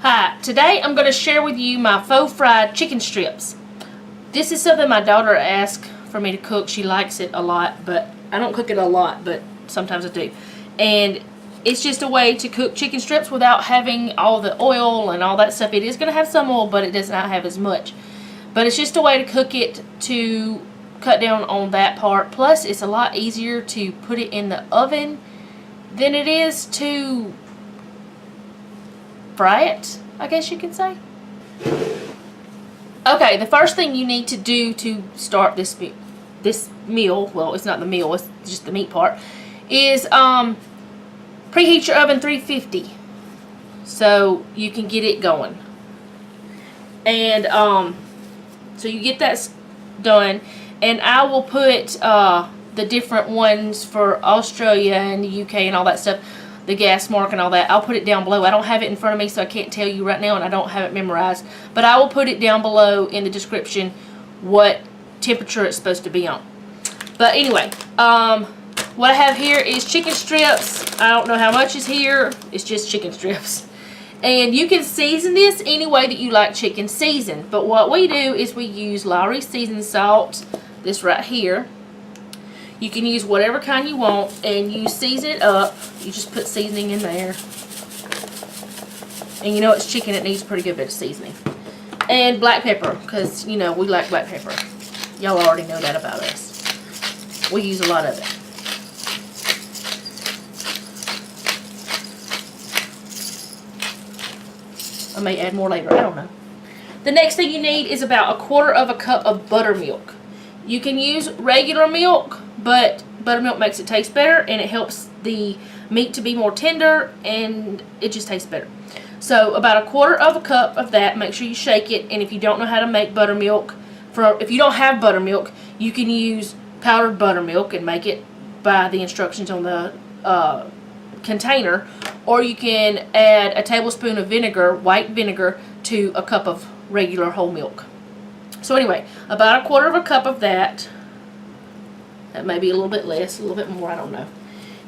Hi, today I'm going to share with you my faux fried chicken strips. This is something my daughter asked for me to cook. She likes it a lot, but I don't cook it a lot, but sometimes I do. And it's just a way to cook chicken strips without having all the oil and all that stuff. It is going to have some oil, but it does not have as much. But it's just a way to cook it to cut down on that part. Plus, it's a lot easier to put it in the oven than it is to fry it, I guess you could say. Okay, the first thing you need to do to start this meal, well, it's not the meal, it's just the meat part, is preheat your oven 350 so you can get it going. And so you get that done, and I will put the different ones for Australia and the UK and all that stuff, the gas mark and all that. I'll put it down below. I don't have it in front of me, so I can't tell you right now, and I don't have it memorized. But I will put it down below in the description what temperature it's supposed to be on. But anyway, what I have here is chicken strips. I don't know how much is here. It's just chicken strips. And you can season this any way that you like chicken seasoned. But what we do is we use Lawry's seasoned salt, this right here. You can use whatever kind you want, and you season it up. You just put seasoning in there. And you know it's chicken, it needs a pretty good bit of seasoning. And black pepper, because, you know, we like black pepper. Y'all already know that about us. We use a lot of it. I may add more later, I don't know. The next thing you need is about 1/4 cup of buttermilk. You can use regular milk, but buttermilk makes it taste better, and it helps the meat to be more tender, and it just tastes better. So about 1/4 cup of that. Make sure you shake it. And if you don't know how to make buttermilk, if you don't have buttermilk, you can use powdered buttermilk and make it by the instructions on the container, or you can add a tablespoon of vinegar, white vinegar, to a cup of regular whole milk. So anyway, about 1/4 cup of that. That may be a little bit less, a little bit more, I don't know.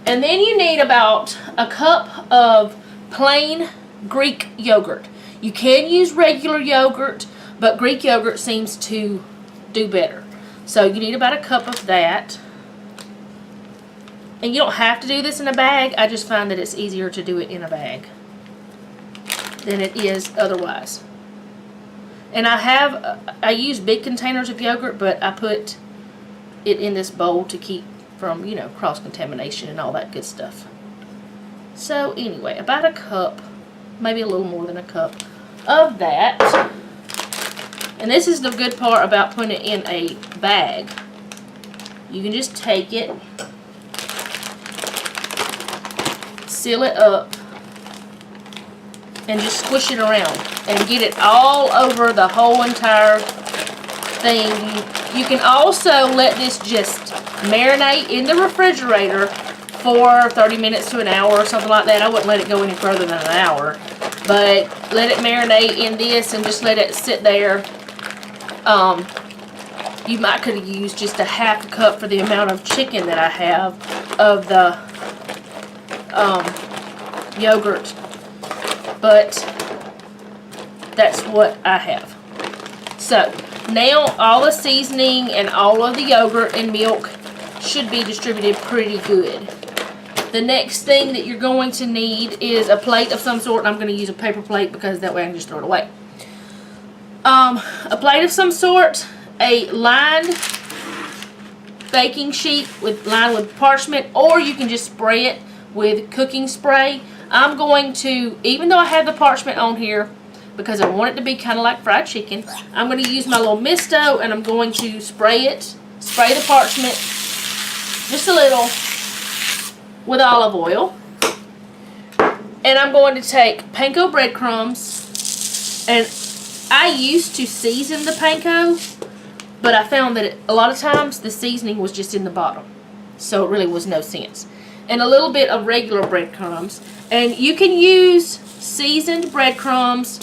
And then you need about a cup of plain Greek yogurt. You can use regular yogurt, but Greek yogurt seems to do better. So you need about a cup of that. And you don't have to do this in a bag. I just find that it's easier to do it in a bag than it is otherwise. And I use big containers of yogurt, but I put it in this bowl to keep from, you know, cross-contamination and all that good stuff. So anyway, about a cup, maybe a little more than a cup of that. And this is the good part about putting it in a bag. You can just take it, seal it up, and just squish it around and get it all over the whole entire thing. You can also let this just marinate in the refrigerator for 30 minutes to an hour or something like that. I wouldn't let it go any further than an hour, but let it marinate in this and just let it sit there. You might could have used just a 1/2 cup for the amount of chicken that I have of the yogurt, but that's what I have. So now all the seasoning and all of the yogurt and milk should be distributed pretty good. The next thing that you're going to need is a plate of some sort. I'm going to use a paper plate because that way I can just throw it away. A plate of some sort, a lined baking sheet lined with parchment, or you can just spray it with cooking spray. I'm going to, even though I have the parchment on here, because I want it to be kind of like fried chicken, I'm going to use my little misto, and I'm going to spray the parchment just a little with olive oil. And I'm going to take panko breadcrumbs, and I used to season the panko, but I found that a lot of times the seasoning was just in the bottom, so it really was no sense. And a little bit of regular breadcrumbs, and you can use seasoned breadcrumbs,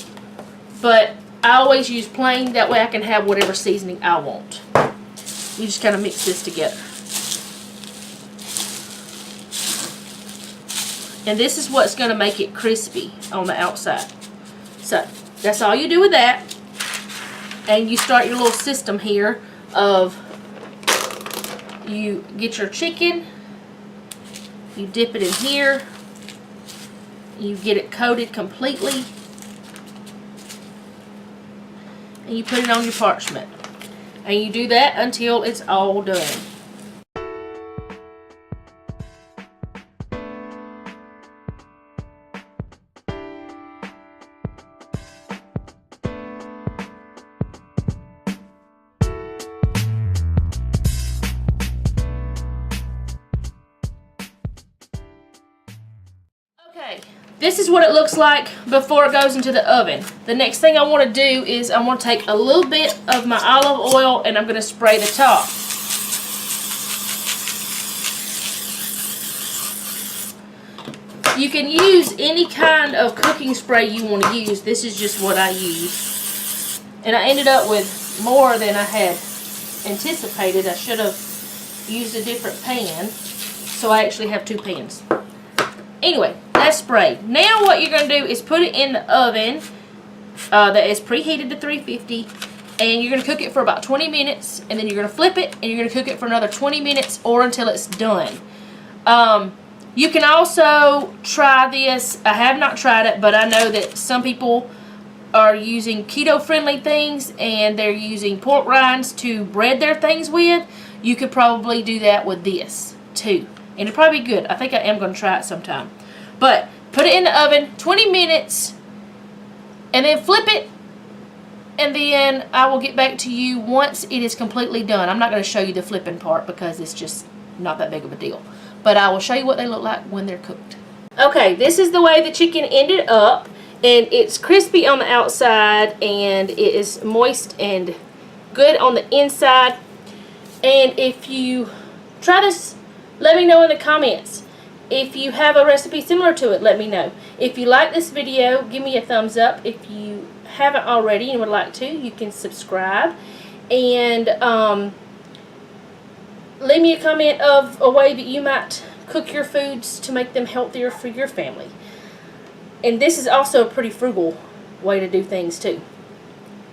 but I always use plain, that way I can have whatever seasoning I want. You just kind of mix this together. And this is what's going to make it crispy on the outside. So, that's all you do with that. And you start your little system here of you get your chicken, you dip it in here, you get it coated completely, and you put it on your parchment. And you do that until it's all done. Okay, this is what it looks like before it goes into the oven. The next thing I want to do is I want to take a little bit of my olive oil and I'm going to spray the top. You can use any kind of cooking spray you want to use. This is just what I use. And I ended up with more than I had anticipated. I should have used a different pan. So I actually have 2 pans. Anyway, that's sprayed. Now what you're going to do is put it in the oven that is preheated to 350. And you're going to cook it for about 20 minutes. And then you're going to flip it. And you're going to cook it for another 20 minutes or until it's done. You can also try this. I have not tried it, but I know that some people are using keto-friendly things and they're using pork rinds to bread their things with. You could probably do that with this too. And it'll probably be good. I think I am going to try it sometime. But put it in the oven 20 minutes and then flip it. And then I will get back to you once it is completely done. I'm not going to show you the flipping part because it's just not that big of a deal. But I will show you what they look like when they're cooked. Okay, this is the way the chicken ended up. And it's crispy on the outside and it is moist and good on the inside. And if you try this, let me know in the comments. If you have a recipe similar to it, let me know. If you like this video, give me a thumbs up. If you haven't already and would like to, you can subscribe. And leave me a comment of a way that you might cook your foods to make them healthier for your family. And this is also a pretty frugal way to do things too.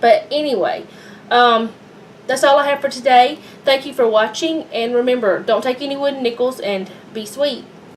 But anyway, that's all I have for today. Thank you for watching. And remember, don't take any wooden nickels and be sweet.